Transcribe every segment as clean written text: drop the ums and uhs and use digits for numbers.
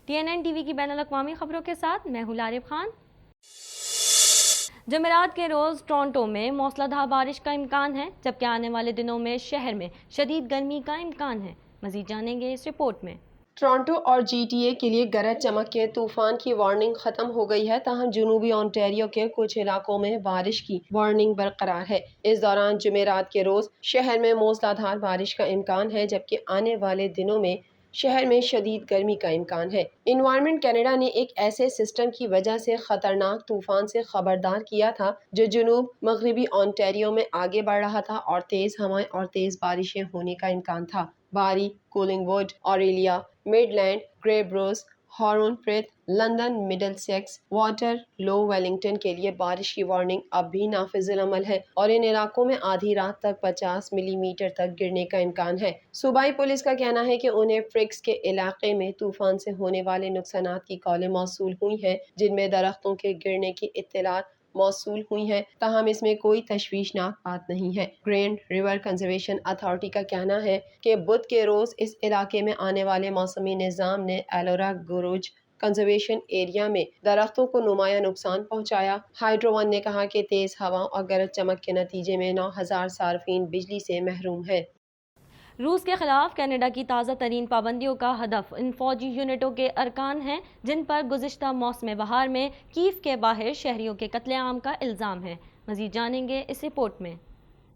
TNN T V کی بین الاقوامی خبروں کے ساتھ میں ہوں لارب خان۔ جمعرات کے روز ٹورنٹو میں موسلا دھار بارش کا امکان ہے، جبکہ آنے والے دنوں میں شہر میں شدید گرمی کا امکان ہے۔ مزید جانیں گے اس رپورٹ میں۔ ٹورنٹو اور GTA کے لیے گرج چمک کے طوفان کی وارننگ ختم ہو گئی ہے، تاہم جنوبی اونٹاریو کے کچھ علاقوں میں بارش کی وارننگ برقرار ہے۔ اس دوران جمعرات کے روز شہر میں موسلا دھار بارش کا امکان ہے، جبکہ آنے والے دنوں میں شہر میں شدید گرمی کا امکان ہے۔ انوائرمنٹ کینیڈا نے ایک ایسے سسٹم کی وجہ سے خطرناک طوفان سے خبردار کیا تھا جو جنوب مغربی اونٹاریو میں آگے بڑھ رہا تھا اور تیز ہوائیں اور تیز بارشیں ہونے کا امکان تھا۔ Barrie, Collingwood, Orillia, Midland, Grey Bruce, Huron Perth, London Middlesex, Waterloo Wellington کے لیے بارش کی وارننگ اب بھی نافذ العمل ہے اور ان علاقوں میں آدھی رات تک 50 ملی میٹر تک گرنے کا امکان ہے۔ صوبائی پولیس کا کہنا ہے کہ انہیں فرکس کے علاقے میں طوفان سے ہونے والے نقصانات کی کالیں موصول ہوئی ہیں، جن میں درختوں کے گرنے کی اطلاعات موصول ہوئی ہیں، تاہم اس میں کوئی تشویشناک بات نہیں ہے۔ گرینڈ ریور کنزرویشن اتھارٹی کا کہنا ہے کہ بدھ کے روز اس علاقے میں آنے والے موسمی نظام نے ایلورا گورج کنزرویشن ایریا میں درختوں کو نمایاں نقصان پہنچایا۔ ہائیڈرو ون نے کہا کہ تیز ہوا اور گرج چمک کے نتیجے میں 9,000 صارفین بجلی سے محروم ہیں۔ روس کے خلاف کینیڈا کی تازہ ترین پابندیوں کا ہدف ان فوجی یونٹوں کے ارکان ہیں جن پر گزشتہ موسم بہار میں کیف کے باہر شہریوں کے قتل عام کا الزام ہے۔ مزید جانیں گے اس رپورٹ میں۔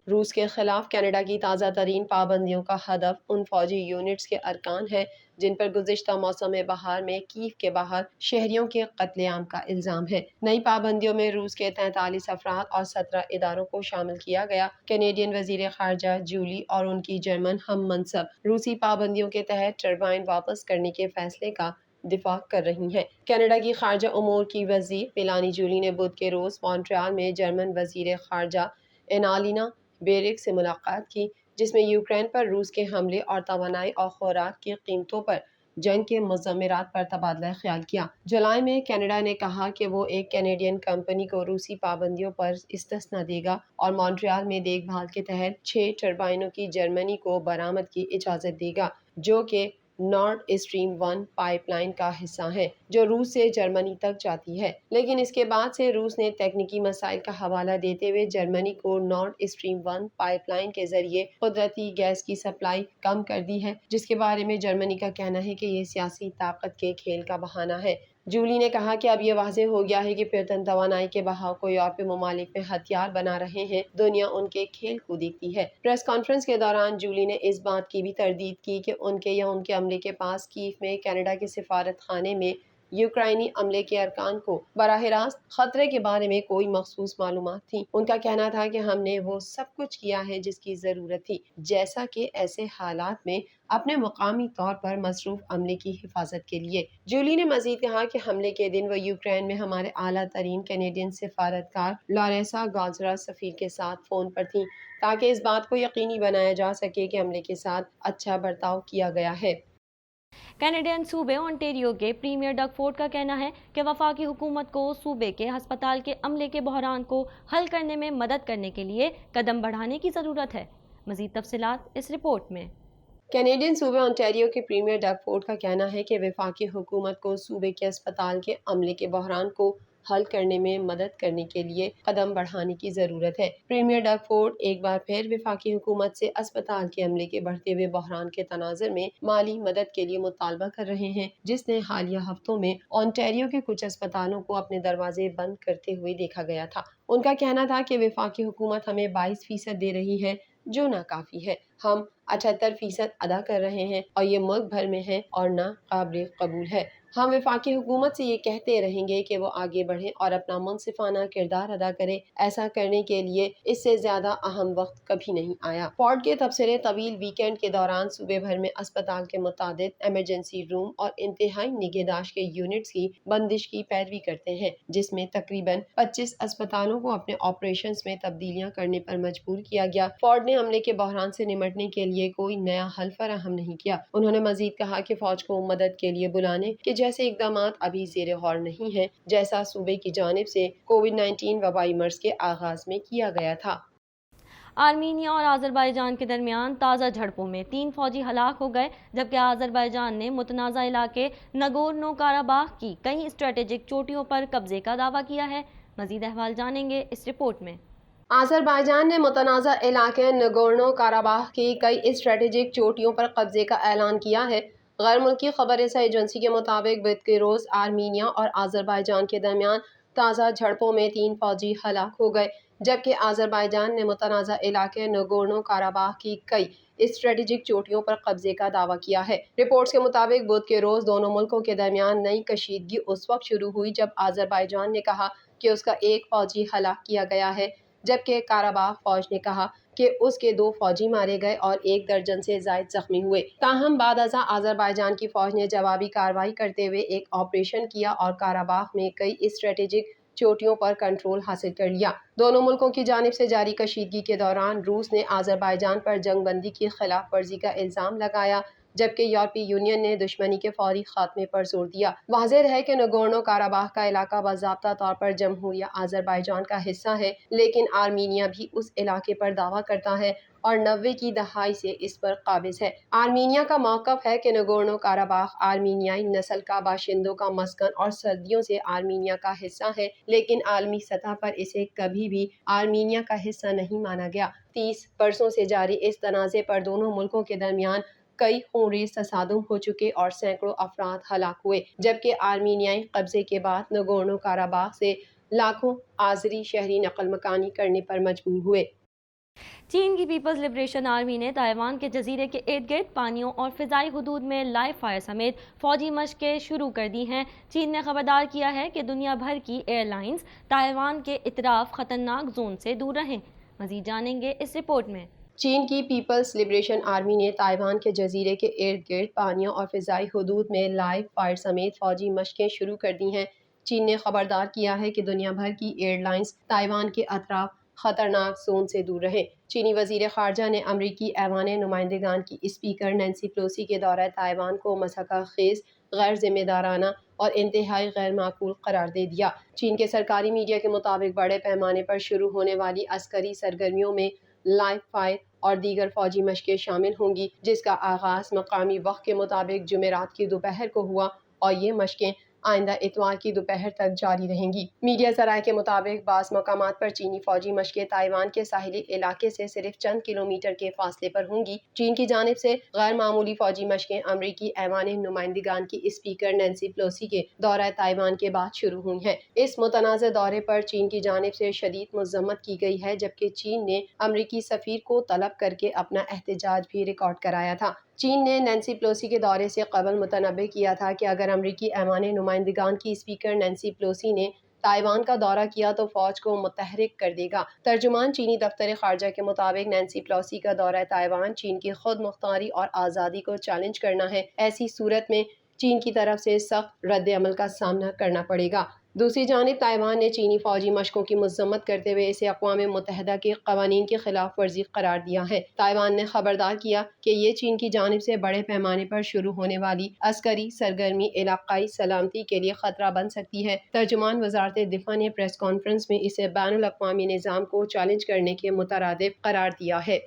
روس کے خلاف کینیڈا کی تازہ ترین پابندیوں کا ہدف ان فوجی یونٹس کے ارکان ہے جن پر گزشتہ موسم بہار میں کیف کے باہر شہریوں کے قتل عام کا الزام ہے۔ نئی پابندیوں میں روس کے 43 افراد اور 17 اداروں کو شامل کیا گیا۔ کینیڈین وزیر خارجہ جولی اور ان کی جرمن ہم منصب روسی پابندیوں کے تحت ٹربائن واپس کرنے کے فیصلے کا دفاع کر رہی ہیں۔ کینیڈا کی خارجہ امور کی وزیر میلانی جولی نے بدھ کے روز مونٹریال میں جرمن وزیر خارجہ اینالینا بیئربک سے ملاقات کی، جس میں یوکرین پر روس کے حملے اور توانائی اور خوراک کی قیمتوں پر جنگ کے مضمرات پر تبادلہ خیال کیا۔ جولائی میں کینیڈا نے کہا کہ وہ ایک کینیڈین کمپنی کو روسی پابندیوں پر استثنا دے گا اور مونٹریال میں دیکھ بھال کے تحت 6 ٹربائنوں کی جرمنی کو برآمد کی اجازت دے گا، جو کہ نارڈ اسٹریم 1 پائپ لائن کا حصہ ہیں جو روس سے جرمنی تک جاتی ہے۔ لیکن اس کے بعد سے روس نے تکنیکی مسائل کا حوالہ دیتے ہوئے جرمنی کو نارڈ اسٹریم 1 پائپ لائن کے ذریعے قدرتی گیس کی سپلائی کم کر دی ہے، جس کے بارے میں جرمنی کا کہنا ہے کہ یہ سیاسی طاقت کے کھیل کا بہانہ ہے۔ جولی نے کہا کہ اب یہ واضح ہو گیا ہے کہ پرتن توانائی کے بہاؤ کو یورپی ممالک میں ہتھیار بنا رہے ہیں۔ دنیا ان کے کھیل کو دیکھتی ہے۔ پریس کانفرنس کے دوران جولی نے اس بات کی بھی تردید کی کہ ان کے یا ان کے عملے کے پاس کیف میں کینیڈا کے سفارت خانے میں یوکرائنی عملے کے ارکان کو براہ راست خطرے کے بارے میں کوئی مخصوص معلومات تھیں۔ ان کا کہنا تھا کہ ہم نے وہ سب کچھ کیا ہے جس کی ضرورت تھی، جیسا کہ ایسے حالات میں اپنے مقامی طور پر مصروف عملے کی حفاظت کے لیے۔ جولی نے مزید کہا کہ حملے کے دن وہ یوکرین میں ہمارے اعلیٰ ترین کینیڈین سفارتکار لاریسا گالزرا سفیر کے ساتھ فون پر تھیں تاکہ اس بات کو یقینی بنایا جا سکے کہ عملے کے ساتھ اچھا برتاؤ کیا گیا ہے۔ کینیڈین صوبے اونٹاریو کے پریمیئر ڈگ فورڈ کا کہنا ہے کہ وفاقی حکومت کو صوبے کے ہسپتال کے عملے کے بحران کو حل کرنے میں مدد کرنے کے لیے قدم بڑھانے کی ضرورت ہے۔ مزید تفصیلات اس رپورٹ میں۔ کینیڈین صوبے اونٹاریو کے پریمیئر ڈگ فورڈ کا کہنا ہے کہ وفاقی حکومت کو صوبے کے اسپتال کے عملے کے بحران کو حل کرنے میں مدد کرنے کے لیے قدم بڑھانے کی ضرورت ہے۔ پریمیئر ڈگ فورڈ ایک بار پھر وفاقی حکومت سے اسپتال کے عملے کے بڑھتے ہوئے بحران کے تناظر میں مالی مدد کے لیے مطالبہ کر رہے ہیں، جس نے حالیہ ہفتوں میں اونٹاریو کے کچھ اسپتالوں کو اپنے دروازے بند کرتے ہوئے دیکھا گیا تھا۔ ان کا کہنا تھا کہ وفاقی حکومت ہمیں 22% دے رہی ہے، جو ناکافی ہے۔ ہم 78% ادا کر رہے ہیں اور یہ ملک بھر میں ہے اور ناقابل قبول ہے۔ ہم وفاقی حکومت سے یہ کہتے رہیں گے کہ وہ آگے بڑھے اور اپنا منصفانہ کردار ادا کرے۔ ایسا کرنے کے لیے اس سے زیادہ اہم وقت کبھی نہیں آیا۔ فورڈ کے تبصرے طویل ویکینڈ کے دوران صوبے بھر میں اسپتال کے متعدد ایمرجنسی روم اور انتہائی نگہداشت کے یونٹس کی بندش کی پیروی کرتے ہیں، جس میں تقریباً 25 اسپتالوں کو اپنے آپریشنز میں تبدیلیاں کرنے پر مجبور کیا گیا۔ فورڈ نے عملے کے بحران سے نمٹنے کے لیے کوئی نیا حل فراہم نہیں کیا۔ انہوں نے مزید کہا کہ فوج کو مدد کے لیے بلانے کے جیسے اقدامات ابھی زیر غور نہیں ہیں، جیسا صوبے کی جانب سے کووڈ-19 وبائی مرض کے آغاز میں کیا گیا تھا۔ آرمینیا اور آذربائیجان کے درمیان تازہ جھڑپوں میں 3 فوجی ہلاک ہو گئے، جبکہ آذربائیجان نے متنازع علاقے نگورنو کاراباخ کی کئی اسٹریٹجک چوٹیوں پر قبضے کا دعویٰ کیا ہے۔ مزید احوال جانیں گے اس رپورٹ میں۔ آذربائیجان نے متنازع علاقے نگورنو کاراباخ کی کئی اسٹریٹجک چوٹیوں پر قبضے کا اعلان کیا ہے۔ غیر ملکی خبر رساں ایجنسی کے مطابق بدھ کے روز آرمینیا اور آذربائیجان کے درمیان تازہ جھڑپوں میں 3 فوجی ہلاک ہو گئے، جبکہ آذربائیجان نے متنازع علاقے نگورنو کاراباخ کی کئی اسٹریٹجک چوٹیوں پر قبضے کا دعویٰ کیا ہے۔ رپورٹس کے مطابق بدھ کے روز دونوں ملکوں کے درمیان نئی کشیدگی اس وقت شروع ہوئی جب آذربائیجان نے کہا کہ اس کا ایک فوجی ہلاک کیا گیا ہے، جبکہ کاراباخ فوج نے کہا کہ اس کے 2 فوجی مارے گئے اور 1 درجن سے زائد زخمی ہوئے۔ تاہم بعد ازاں آذربائیجان کی فوج نے جوابی کارروائی کرتے ہوئے ایک آپریشن کیا اور کاراباخ میں کئی اسٹریٹجک چوٹیوں پر کنٹرول حاصل کر لیا۔ دونوں ملکوں کی جانب سے جاری کشیدگی کے دوران روس نے آذربائیجان پر جنگ بندی کی خلاف ورزی کا الزام لگایا، جبکہ یورپی یونین نے دشمنی کے فوری خاتمے پر زور دیا۔ واضح ہے کہ نگورنو کاراباخ کا علاقہ باضابطہ طور پر جمہوریہ آذربائیجان کا حصہ ہے، لیکن آرمینیا بھی اس علاقے پر دعویٰ کرتا ہے اور 90 کی دہائی سے اس پر قابض ہے۔ آرمینیا کا موقف ہے کہ نگورنو کاراباخ آرمینیائی نسل کا باشندوں کا مسکن اور صدیوں سے آرمینیا کا حصہ ہے، لیکن عالمی سطح پر اسے کبھی بھی آرمینیا کا حصہ نہیں مانا گیا۔ 30 برسوں سے جاری اس تنازع پر دونوں ملکوں کے درمیان کئی خونریز تصادم ہو چکے اور سینکڑوں افراد ہلاک ہوئے، جبکہ آرمینیائی قبضے کے بعد نگورنو کاراباخ سے لاکھوں آذری شہری نقل مکانی کرنے پر مجبور ہوئے۔ چین کی پیپلز لبریشن آرمی نے تائیوان کے جزیرے کے ارد گرد پانیوں اور فضائی حدود میں لائیو فائر سمیت فوجی مشقیں شروع کر دی ہیں۔ چین نے خبردار کیا ہے کہ دنیا بھر کی ایئر لائنز تائیوان کے اطراف خطرناک زون سے دور رہیں۔ مزید جانیں گے اس رپورٹ میں۔ چین کی پیپلز لبریشن آرمی نے تائیوان کے جزیرے کے ارد گرد پانیوں اور فضائی حدود میں لائیو فائر سمیت فوجی مشقیں شروع کر دی ہیں۔ چین نے خبردار کیا ہے کہ دنیا بھر کی ایئر لائنز تائیوان کے اطراف خطرناک زون سے دور رہیں۔ چینی وزیر خارجہ نے امریکی ایوان نمائندگان کی اسپیکر نینسی پیلوسی کے دورہ تائیوان کو مسخرہ خیز، غیر ذمہ دارانہ اور انتہائی غیر معقول قرار دے دیا۔ چین کے سرکاری میڈیا کے مطابق بڑے پیمانے پر شروع ہونے والی عسکری سرگرمیوں میں لائیو فائر اور دیگر فوجی مشقیں شامل ہوں گی، جس کا آغاز مقامی وقت کے مطابق جمعرات کی دوپہر کو ہوا اور یہ مشقیں آئندہ اتوار کی دوپہر تک جاری رہیں گی۔ میڈیا ذرائع کے مطابق بعض مقامات پر چینی فوجی مشقیں تائیوان کے ساحلی علاقے سے صرف چند کلومیٹر کے فاصلے پر ہوں گی۔ چین کی جانب سے غیر معمولی فوجی مشقیں امریکی ایوان نمائندگان کی اسپیکر نینسی پیلوسی کے دورہ تائیوان کے بعد شروع ہوئی ہیں۔ اس متنازع دورے پر چین کی جانب سے شدید مذمت کی گئی ہے، جبکہ چین نے امریکی سفیر کو طلب کر کے اپنا احتجاج بھی ریکارڈ کرایا تھا۔ چین نے نینسی پیلوسی کے دورے سے قبل متنبہ کیا تھا کہ اگر امریکی ایوان نمائندگان کی اسپیکر نینسی پیلوسی نے تائیوان کا دورہ کیا تو فوج کو متحرک کر دے گا۔ ترجمان چینی دفتر خارجہ کے مطابق نینسی پیلوسی کا دورہ تائیوان چین کی خود مختاری اور آزادی کو چیلنج کرنا ہے۔ ایسی صورت میں چین کی طرف سے سخت رد عمل کا سامنا کرنا پڑے گا۔ دوسری جانب تائیوان نے چینی فوجی مشقوں کی مذمت کرتے ہوئے اسے اقوام متحدہ کے قوانین کی خلاف ورزی قرار دیا ہے۔ تائیوان نے خبردار کیا کہ یہ چین کی جانب سے بڑے پیمانے پر شروع ہونے والی عسکری سرگرمی علاقائی سلامتی کے لیے خطرہ بن سکتی ہے۔ ترجمان وزارت دفاع نے پریس کانفرنس میں اسے بین الاقوامی نظام کو چیلنج کرنے کے مترادف قرار دیا ہے۔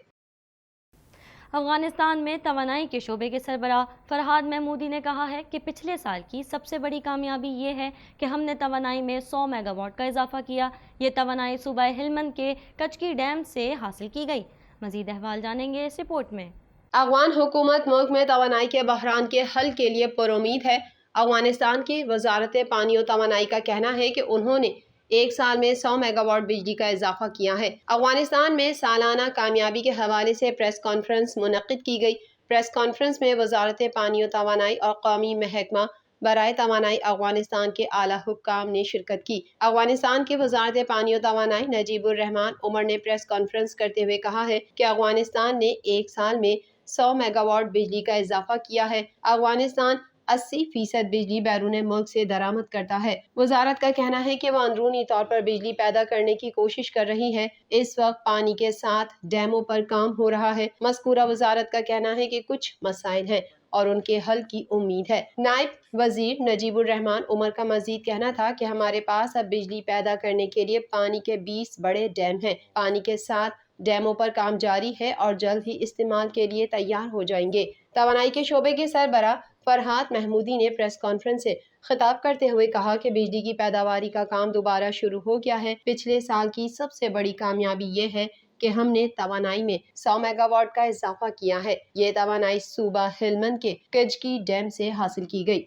افغانستان میں توانائی کے شعبے کے سربراہ فرحاد محمودی نے کہا ہے کہ پچھلے سال کی سب سے بڑی کامیابی یہ ہے کہ ہم نے توانائی میں 100 میگا واٹ کا اضافہ کیا۔ یہ توانائی صوبہ ہلمند کے کچکی ڈیم سے حاصل کی گئی۔ مزید احوال جانیں گے اس رپورٹ میں۔ افغان حکومت ملک میں توانائی کے بحران کے حل کے لیے پرامید ہے۔ افغانستان کی وزارت پانی و توانائی کا کہنا ہے کہ انہوں نے ایک سال میں 100 میگا واٹ بجلی کا اضافہ کیا ہے۔ افغانستان میں سالانہ کامیابی کے حوالے سے پریس کانفرنس منعقد کی گئی۔ پریس کانفرنس میں وزارت پانی و توانائی اور قومی محکمہ برائے توانائی افغانستان کے اعلیٰ حکام نے شرکت کی۔ افغانستان کی وزارت پانی و توانائی نجیب الرحمان عمر نے پریس کانفرنس کرتے ہوئے کہا ہے کہ افغانستان نے ایک سال میں 100 میگا واٹ بجلی کا اضافہ کیا ہے۔ افغانستان 80% بجلی بیرون ملک سے درآمد کرتا ہے۔ وزارت کا کہنا ہے کہ وہ اندرونی طور پر بجلی پیدا کرنے کی کوشش کر رہی ہے۔ اس وقت پانی کے ساتھ ڈیموں پر کام ہو رہا ہے۔ مذکورہ وزارت کا کہنا ہے کہ کچھ مسائل ہیں اور ان کے حل کی امید ہے۔ نائب وزیر نجیب الرحمان عمر کا مزید کہنا تھا کہ ہمارے پاس اب بجلی پیدا کرنے کے لیے پانی کے 20 بڑے ڈیم ہیں۔ پانی کے ساتھ ڈیموں پر کام جاری ہے اور جلد ہی استعمال کے لیے تیار ہو جائیں گے۔ توانائی کے شعبے کے سربراہ فرحات محمودی نے پریس کانفرنس سے خطاب کرتے ہوئے کہا کہ بجلی کی پیداواری کا کام دوبارہ شروع ہو گیا ہے۔ پچھلے سال کی سب سے بڑی کامیابی یہ ہے کہ ہم نے توانائی میں 100 میگا واٹ کا اضافہ کیا ہے۔ یہ توانائی صوبہ ہلمند کے کجکی ڈیم سے حاصل کی گئی۔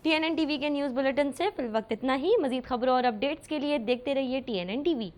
TNN TV کے نیوز بلیٹن سے فی الوقت اتنا ہی۔ مزید خبروں اور اپڈیٹس کے لیے دیکھتے رہیے TNN TV۔